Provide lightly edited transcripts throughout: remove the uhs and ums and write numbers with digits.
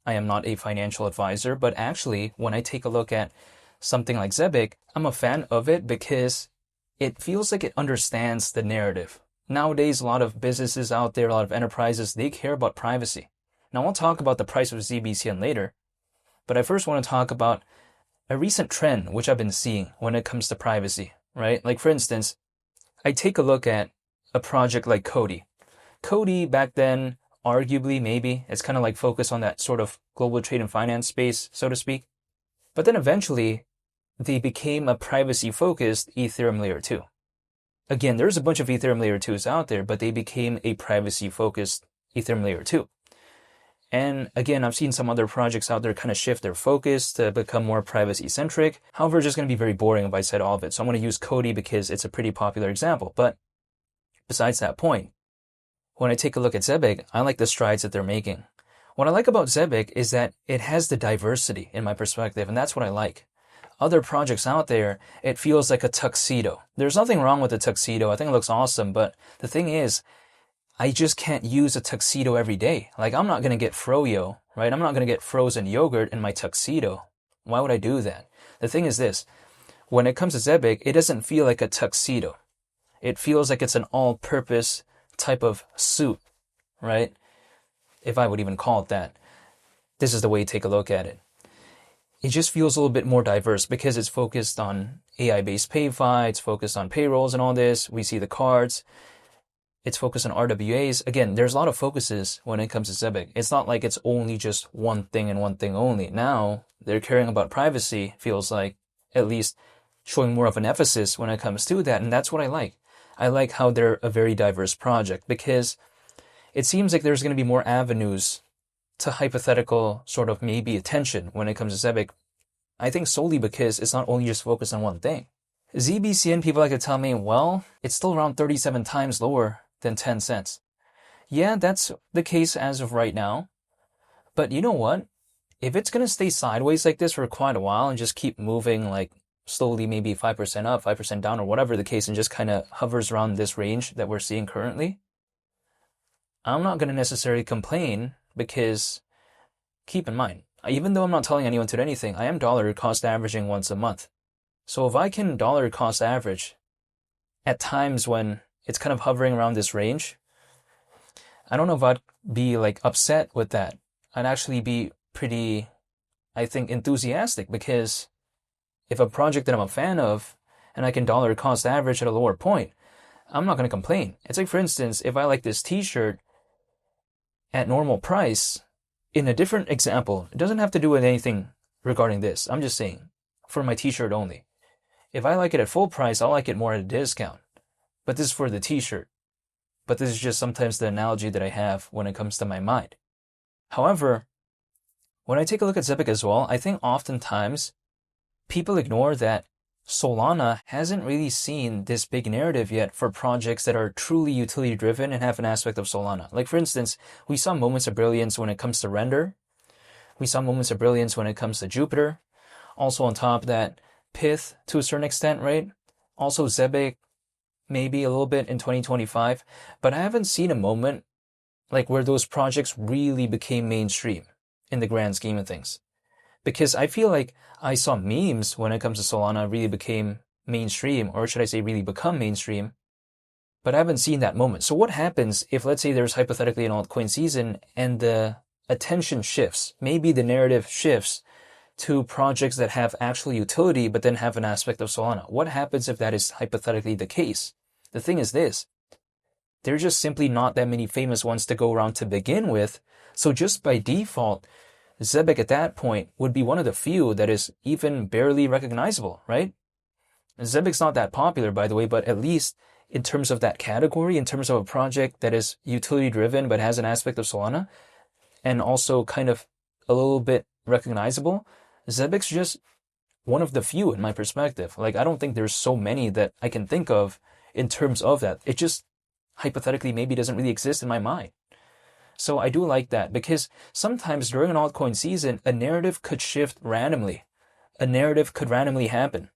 I am not a financial advisor, but actually, when I take a look at something like Zebec, I'm a fan of it because it feels like it understands the narrative. Nowadays, a lot of businesses out there, a lot of enterprises, they care about privacy. Now, I'll talk about the price of ZBCN later, but I first want to talk about a recent trend which I've been seeing when it comes to privacy, right? Like, for instance, I take a look at a project like Cody. Cody back then, arguably, maybe, it's kind of like focused on that sort of global trade and finance space, so to speak. But then eventually, they became a privacy-focused Ethereum layer 2. Again, there's a bunch of Ethereum layer 2s out there, but they became a privacy-focused Ethereum layer 2. And again, I've seen some other projects out there kind of shift their focus to become more privacy-centric. However, it's just going to be very boring if I said all of it. So I'm going to use Cody because it's a pretty popular example. But besides that point, when I take a look at Zebec, I like the strides that they're making. What I like about Zebec is that it has the diversity in my perspective, and that's what I like. Other projects out there, it feels like a tuxedo. There's nothing wrong with a tuxedo. I think it looks awesome, but the thing is, I just can't use a tuxedo every day. Like, I'm not going to get froyo, right? I'm not going to get frozen yogurt in my tuxedo. Why would I do that? The thing is this. When it comes to Zebec, it doesn't feel like a tuxedo. It feels like it's an all-purpose type of suit, right? If I would even call it that. This is the way you take a look at it. It just feels a little bit more diverse because it's focused on AI-based payfi, it's focused on payrolls and all this. We see the cards. It's focused on RWAs. Again, there's a lot of focuses when it comes to Zebec. It's not like it's only just one thing and one thing only. Now, they're caring about privacy, feels like, at least showing more of an emphasis when it comes to that, and that's what I like. I like how they're a very diverse project because it seems like there's going to be more avenues to hypothetical sort of maybe attention when it comes to Zebec. I think solely because it's not only just focused on one thing. ZBCN, people like to tell me, well, it's still around 37 times lower than 10 cents. Yeah, that's the case as of right now. But you know what? If it's going to stay sideways like this for quite a while and just keep moving like slowly, maybe 5% up, 5% down, or whatever the case, and just kind of hovers around this range that we're seeing currently, I'm not going to necessarily complain because keep in mind, even though I'm not telling anyone to do anything, I am dollar cost averaging once a month. So if I can dollar cost average at times when it's kind of hovering around this range, I don't know if I'd be like upset with that. I'd actually be pretty, I think, enthusiastic because if a project that I'm a fan of and I can dollar cost average at a lower point, I'm not going to complain. It's like, for instance, if I like this t-shirt at normal price, in a different example, it doesn't have to do with anything regarding this. I'm just saying, for my t-shirt only. If I like it at full price, I'll like it more at a discount. But this is for the t-shirt. But this is just sometimes the analogy that I have when it comes to my mind. However, when I take a look at Zebec as well, I think oftentimes people ignore that Solana hasn't really seen this big narrative yet for projects that are truly utility driven and have an aspect of Solana. Like, for instance, we saw moments of brilliance when it comes to Render. We saw moments of brilliance when it comes to Jupiter. Also on top of that, Pith to a certain extent, right? Also Zebec, maybe a little bit in 2025. But I haven't seen a moment like where those projects really became mainstream in the grand scheme of things. Because I feel like I saw memes when it comes to Solana really became mainstream, or should I say really become mainstream, but I haven't seen that moment. So what happens if, let's say, there's hypothetically an altcoin season and the attention shifts, maybe the narrative shifts to projects that have actual utility but then have an aspect of Solana? What happens if that is hypothetically the case? The thing is this, there's just simply not that many famous ones to go around to begin with, so just by default, Zebec at that point would be one of the few that is even barely recognizable, right? Zebec's not that popular, by the way, but at least in terms of that category, in terms of a project that is utility driven but has an aspect of Solana, and also kind of a little bit recognizable, Zebec's just one of the few in my perspective. Like, I don't think there's so many that I can think of in terms of that. It just hypothetically maybe doesn't really exist in my mind. So I do like that because sometimes during an altcoin season, a narrative could shift randomly. A narrative could randomly happen.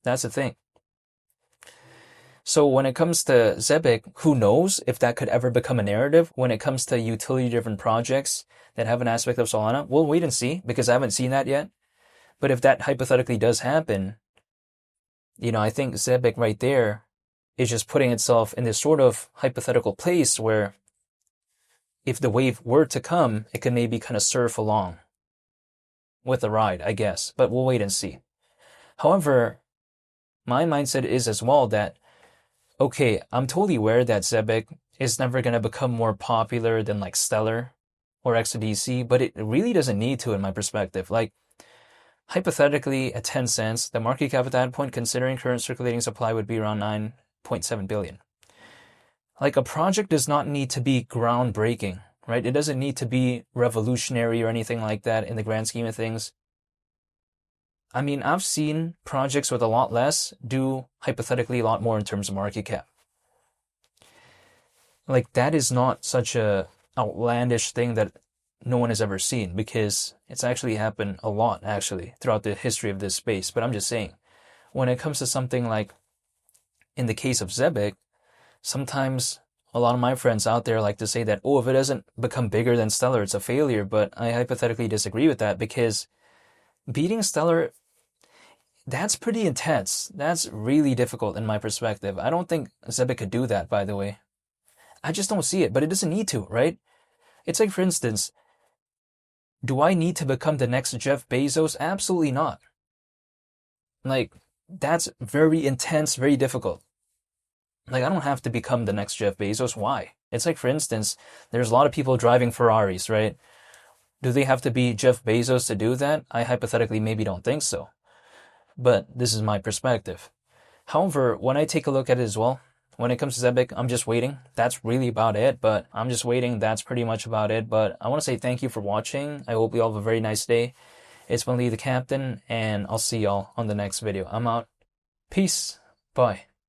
That's the thing. So when it comes to Zebec, who knows if that could ever become a narrative when it comes to utility-driven projects that have an aspect of Solana? We'll wait and see because I haven't seen that yet. But if that hypothetically does happen, I think Zebec right there is just putting itself in this sort of hypothetical place where if the wave were to come, it could maybe kind of surf along with the ride, I guess. But we'll wait and see. However, my mindset is as well that, okay, I'm totally aware that Zebec is never going to become more popular than like Stellar or XDC, but it really doesn't need to in my perspective. Like, hypothetically, at 10 cents, the market cap at that point, considering current circulating supply, would be around 9.7 billion. Like, a project does not need to be groundbreaking, right? It doesn't need to be revolutionary or anything like that in the grand scheme of things. I mean, I've seen projects with a lot less do hypothetically a lot more in terms of market cap. Like, that is not such a outlandish thing that no one has ever seen, because it's actually happened a lot, actually, throughout the history of this space. But I'm just saying, when it comes to something like, in the case of Zebec, sometimes a lot of my friends out there like to say that, oh, if it doesn't become bigger than Stellar, it's a failure. But I hypothetically disagree with that, because beating Stellar, that's pretty intense. That's really difficult in my perspective. I don't think Zebec could do that, by the way. I just don't see it, but it doesn't need to, right? It's like, for instance, do I need to become the next Jeff Bezos? Absolutely not. Like, that's very intense, very difficult. Like, I don't have to become the next Jeff Bezos. Why? It's like, for instance, there's a lot of people driving Ferraris, right? Do they have to be Jeff Bezos to do that? I hypothetically maybe don't think so. But this is my perspective. However, when I take a look at it as well, when it comes to Zebec, I'm just waiting. That's really about it, but I'm just waiting. That's pretty much about it. But I want to say thank you for watching. I hope you all have a very nice day. It's been Lee the Captain, and I'll see y'all on the next video. I'm out. Peace. Bye.